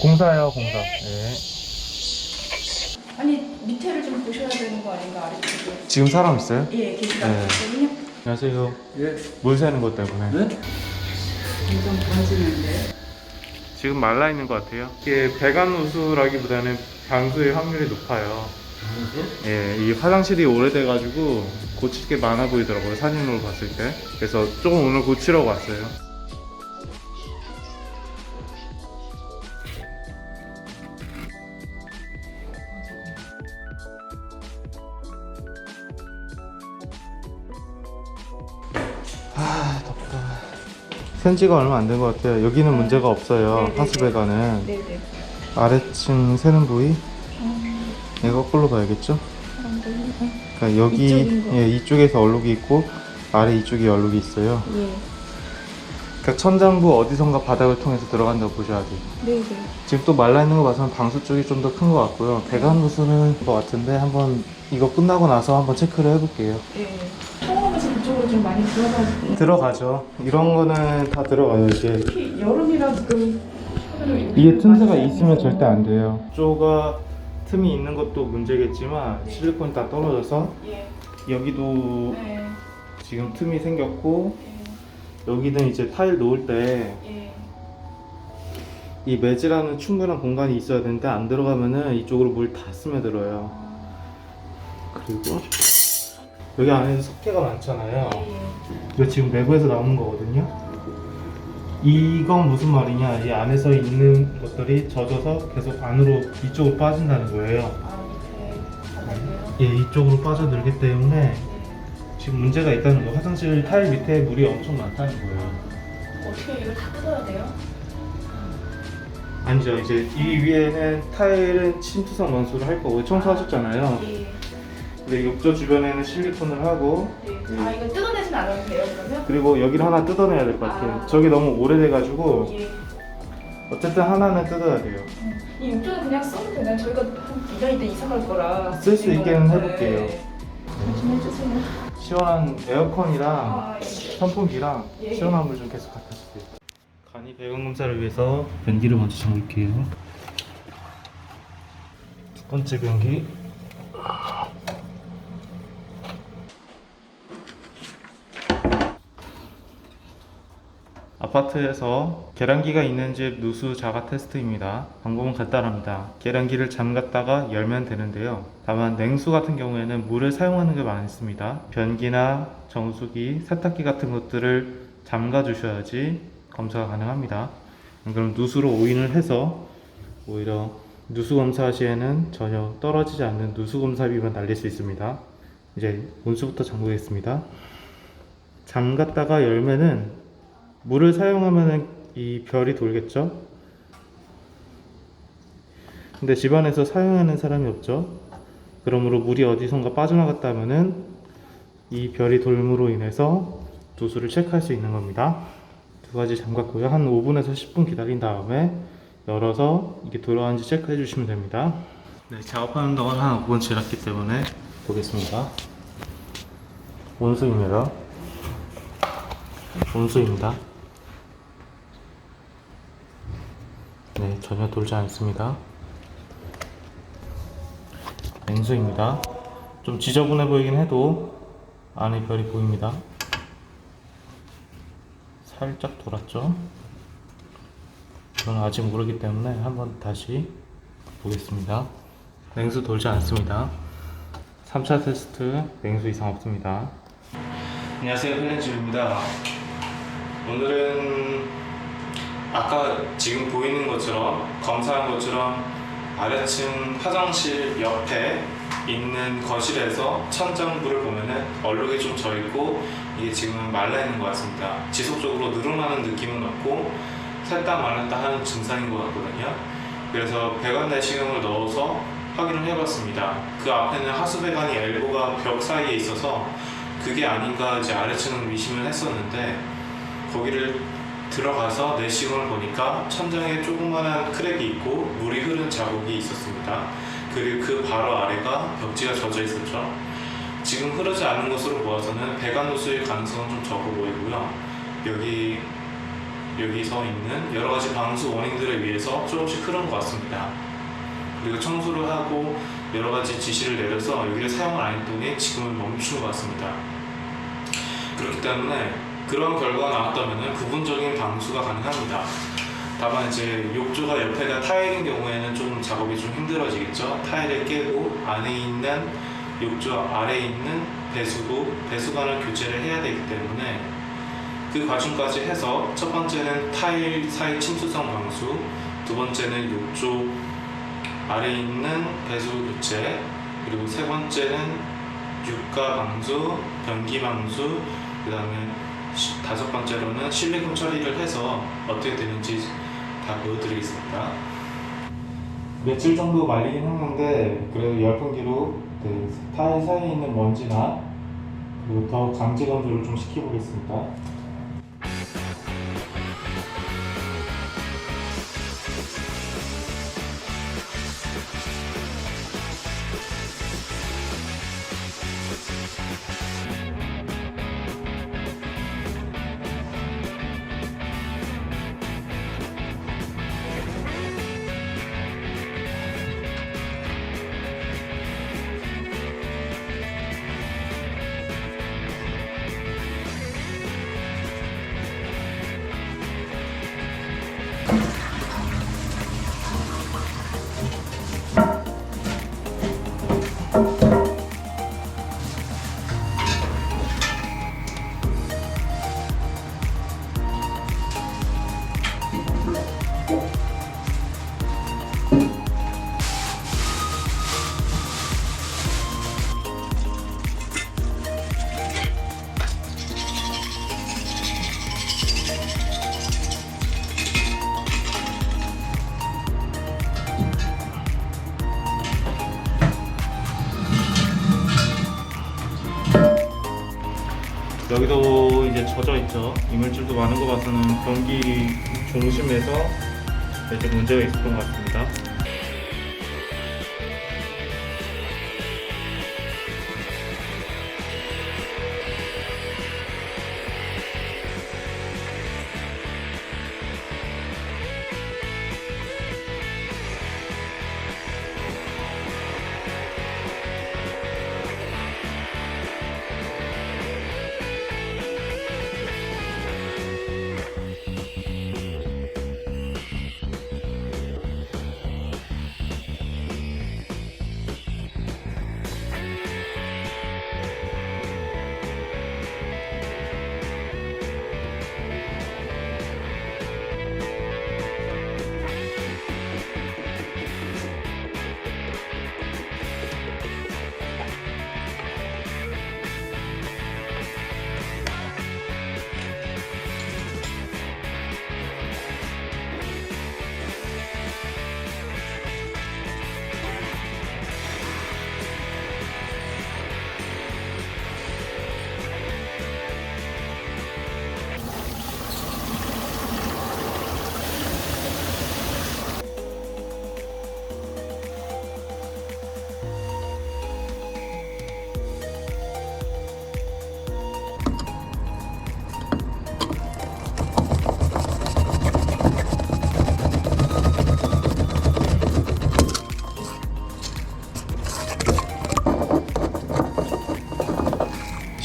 공사요, 공사. 예. 아니 밑에를 좀 보셔야 되는 거 아닌가 아래쪽에. 지금 사람 있어요? 예, 계시거든요. 안녕하세요. 예. 물 새는 것 때문에. 네? 좀 번지는데. 지금 말라 있는 것 같아요. 이게 배관 누수라기보다는 방수의 확률이 높아요. 예, 이 화장실이 오래돼가지고 고칠 게 많아 보이더라고요, 사진으로 봤을 때. 그래서 조금 오늘 고치러 왔어요. 아, 덥다. 센 지가 얼마 안 된 것 같아요. 여기는 문제가 없어요. 네네네. 하수 배관은. 네네. 아래층 새는 부위? 얘가 거꾸로 봐야겠죠? 그러니까 여기 이쪽인 거. 예, 이쪽에서 얼룩이 있고 아래 이쪽에 얼룩이 있어요. 예. 그러니까 천장부 어디선가 바닥을 통해서 들어간다고 보셔야 돼요. 네네. 지금 또 말라 있는 거 봐서는 방수 쪽이 좀 더 큰 것 같고요. 배관 누수는 것 같은데 한번 이거 끝나고 나서 한번 체크를 해볼게요. 예. 통화하면서 그쪽으로 좀 많이 들어가지고. 들어가죠. 이런 거는 다 들어가요. 이게 특히 여름이라 지금 이게 틈새가 있으면 절대 안 돼요. 쪼가 틈이 있는 것도 문제겠지만 네. 실리콘이 다 떨어져서 예. 여기도 네. 지금 틈이 생겼고 예. 여기는 이제 타일 놓을 때 이 예. 매질하는 충분한 공간이 있어야 되는데 안 들어가면은 이쪽으로 물 다 스며들어요. 그리고 여기 안에는 석회가 많잖아요. 이거 지금 내부에서 나오는 거거든요. 이건 무슨 말이냐, 이 안에서 있는 것들이 젖어서 계속 안으로 이쪽으로 빠진다는 거예요. 아, 밑에 바닥이요? 예, 이쪽으로 빠져들기 때문에 지금 문제가 있다는 거. 화장실 타일 밑에 물이 엄청 많다는 거예요. 어떻게 이걸 다 뜯어야 돼요? 아니죠. 이제 이 위에는 타일은 침투성 원수를 할 거고 청소하셨잖아요. 예. 근데 욕조 주변에는 실리콘을 하고 예. 아, 이거 뜯어내진 않아도 돼요, 그러면? 그리고 여기를 하나 뜯어내야 될 것 같아요. 아. 저기 너무 오래돼가지고 예. 어쨌든 하나는 뜯어야 돼요. 이 욕조는 그냥 써도 되나요? 저희가 한 2년 있다 이사 갈 거라. 쓸 수 있게는 해볼게요. 네. 좀 해주세요. 시원한 에어컨이랑 아, 예. 선풍기랑 예. 시원한 물 좀 계속 갖다 주세요. 간이 배관 검사를 위해서 변기를 먼저 잠글게요. 두 번째 변기. 아파트에서 계량기가 있는 집 누수 자가 테스트입니다. 방법은 간단합니다. 계량기를 잠갔다가 열면 되는데요. 다만 냉수 같은 경우에는 물을 사용하는 게 많습니다. 변기나 정수기, 세탁기 같은 것들을 잠가 주셔야지 검사가 가능합니다. 그럼 누수로 오인을 해서 오히려 누수 검사 시에는 전혀 떨어지지 않는 누수 검사비만 날릴 수 있습니다. 이제 온수부터 잠그겠습니다. 잠갔다가 열면은 물을 사용하면은 이 별이 돌겠죠? 근데 집안에서 사용하는 사람이 없죠? 그러므로 물이 어디선가 빠져나갔다 하면은 이 별이 돌므로 인해서 누수를 체크할 수 있는 겁니다. 두 가지 잠갔고요. 한 5분에서 10분 기다린 다음에 열어서 이게 돌아가는지 체크해 주시면 됩니다. 네, 작업하는 동안 한 5분 지났기 때문에 보겠습니다. 온수입니다. 온수입니다. 네, 전혀 돌지 않습니다. 냉수입니다. 좀 지저분해 보이긴 해도 안에 별이 보입니다. 살짝 돌았죠? 저는 아직 모르기 때문에 한번 다시 보겠습니다. 냉수 돌지 않습니다. 3차 테스트 냉수 이상 없습니다. 안녕하세요, 플랜집입니다. 오늘은 아까 지금 보이는 것처럼 검사한 것처럼 아래층 화장실 옆에 있는 거실에서 천장부를 보면은 얼룩이 좀 져있고 이게 지금 말라있는 것 같습니다. 지속적으로 누름하는 느낌은 없고 살짝 말랐다 하는 증상인 것 같거든요. 그래서 배관 내시경을 넣어서 확인을 해봤습니다. 그 앞에는 하수배관이 엘보가 벽 사이에 있어서 그게 아닌가 이제 아래층을 의심을 했었는데 거기를 들어가서 내시경을 보니까 천장에 조그만한 크랙이 있고 물이 흐른 자국이 있었습니다. 그리고 그 바로 아래가 벽지가 젖어 있었죠. 지금 흐르지 않는 것으로 보아서는 배관 누수일 가능성은 좀 적어 보이고요. 여기 여기서 있는 여러 가지 방수 원인들에 의해서 조금씩 흐른 것 같습니다. 그리고 청소를 하고 여러 가지 지시를 내려서 여기를 사용을 안 했더니 지금은 멈춘 것 같습니다. 그렇기 때문에 그런 결과가 나왔다면 부분적인 방수가 가능합니다. 다만 이제 욕조가 옆에가 타일인 경우에는 좀 작업이 좀 힘들어지겠죠. 타일을 깨고 안에 있는 욕조 아래에 있는 배수관을 교체를 해야 되기 때문에 그 과정까지 해서 첫 번째는 타일 사이 침수성 방수, 두 번째는 욕조 아래에 있는 배수 교체, 그리고 세 번째는 유가 방수, 변기 방수, 그 다음에 다섯 번째로는 실리콘 처리를 해서 어떻게 되는지 다 보여드리겠습니다. 며칠 정도 말리긴 했는데 그래도 열풍기로 타일 사이에 있는 먼지나 그리고 더 강제 건조를 좀 시켜보겠습니다. 여기도 이제 젖어 있죠. 이물질도 많은 거 봐서는 변기 중심에서 이제 문제가 있었던 것 같습니다.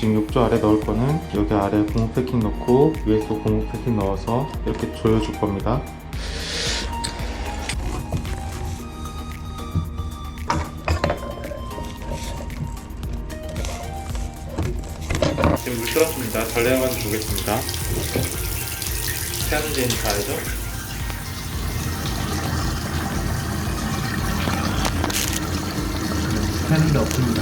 지금 욕조 아래 넣을 거는 여기 아래 고무 패킹 넣고 위에서 고무 패킹 넣어서 이렇게 조여줄 겁니다. 지금 물 끓었습니다. 전량만 주겠습니다. 세안제니까 알죠? 하는 게 없습니다.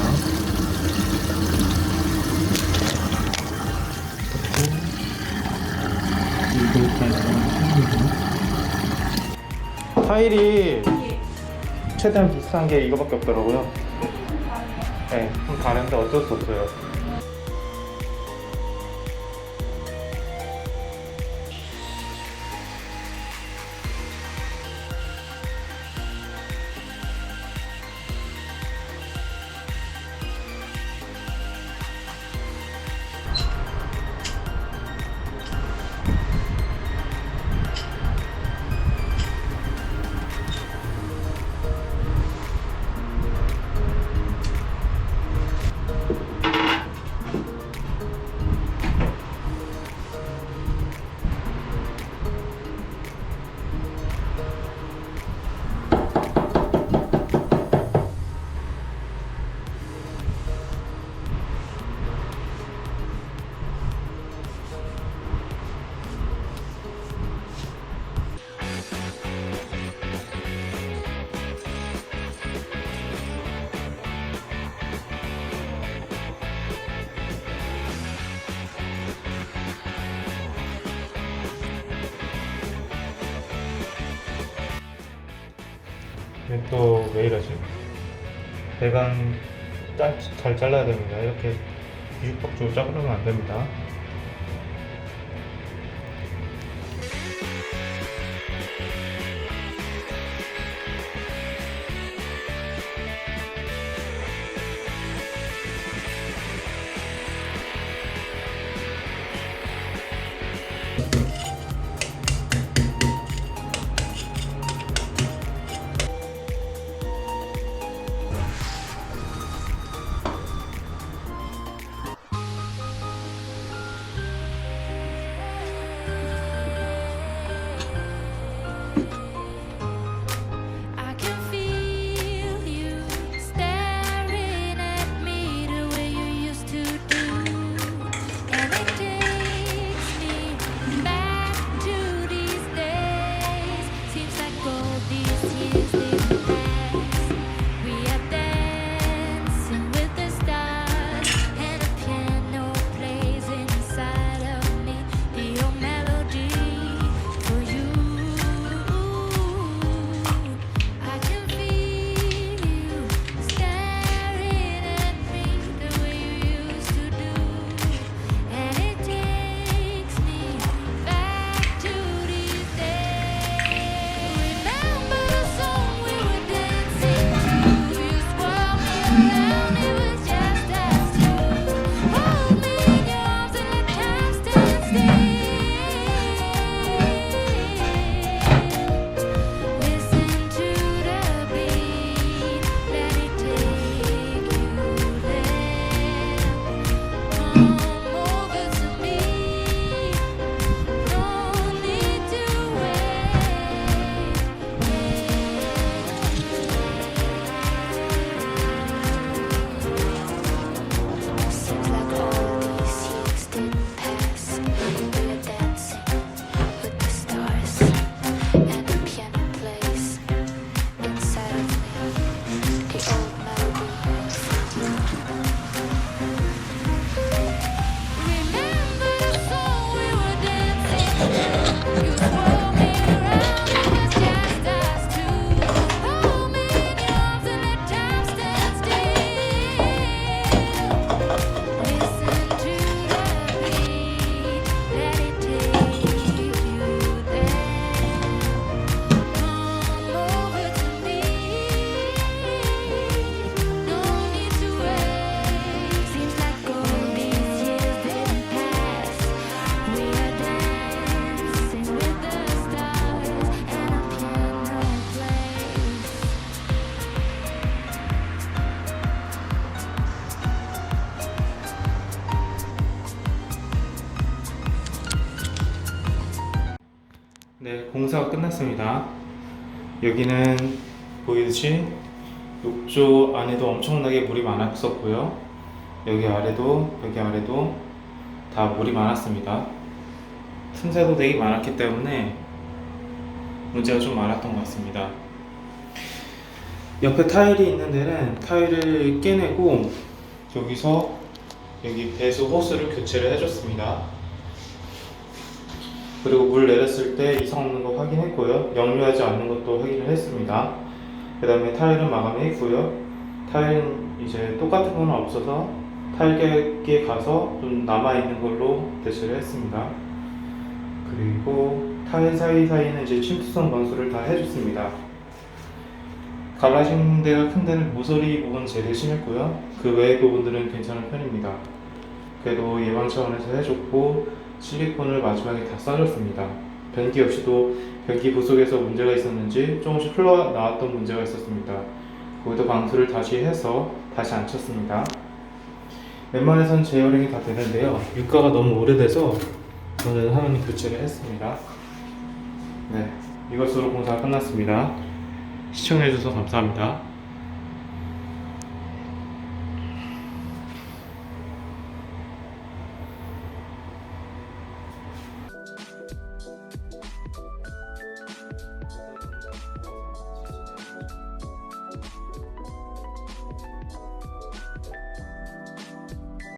타일이 최대한 비슷한 게 이거밖에 없더라고요. 네, 좀 다른데 어쩔 수 없어요. 또 왜 이러지? 배관 잘 잘라야 됩니다. 이렇게 뒤죽박죽 자르면 안 됩니다. I can feel you staring at me the way you used to do, and it takes me back to these days. Seems like all these years didn't pass. We are dancing with the stars, and a piano plays inside of me the old melody for you. I can feel you staring at me the way you used to do, and it takes me back to these days. Remember the song we were dancing to? You swirl me around, it was just us two. Hold me in your arms and let time stand still. Listen to the beat, let it take you there. Come over to me, no need to wait. Seems like all these years didn't pass. We're dancing with the stars, and the piano plays inside of me the old melody for you. Remember the song we were dancing to? You swirl me around, it was just us two. Hold me in your arms and let time stand still. Listen to the beat, let it take you there. Come over to me, no need to wait. Seems like all these years didn't pass. We are dancing with the stars, and a piano plays. 네, 공사가 끝났습니다. 여기는 보이듯이 욕조 안에도 엄청나게 물이 많았었고요. 여기 아래도 다 물이 많았습니다. 틈새도 되게 많았기 때문에 문제가 좀 많았던 것 같습니다. 옆에 타일이 있는 데는 타일을 깨내고 여기 배수 호스를 교체를 해줬습니다. 그리고 물 내렸을 때 이상 없는 거 확인했고요. 역류하지 않는 것도 확인을 했습니다. 그 다음에 타일은 마감했고요. 타일은 이제 똑같은 건 없어서 타일객에 가서 좀 남아있는 걸로 대체를 했습니다. 그리고 타일 사이사이는 이제 침투성 방수를 다 해줬습니다. 갈라진 데가 큰 데는 모서리 부분 제일 심했고요. 그 외의 부분들은 괜찮은 편입니다. 그래도 예방 차원에서 해줬고 실리콘을 마지막에 다 써줬습니다. 변기 역시도 변기 부속에서 문제가 있었는지 조금씩 흘러나왔던 문제가 있었습니다. 거기도 방수를 다시 해서 다시 안 쳤습니다. 웬만해선 재활용이 다 되는데요. 유가가 너무 오래돼서 저는 하나는 교체를 했습니다. 네, 이것으로 공사가 끝났습니다. 시청해주셔서 감사합니다.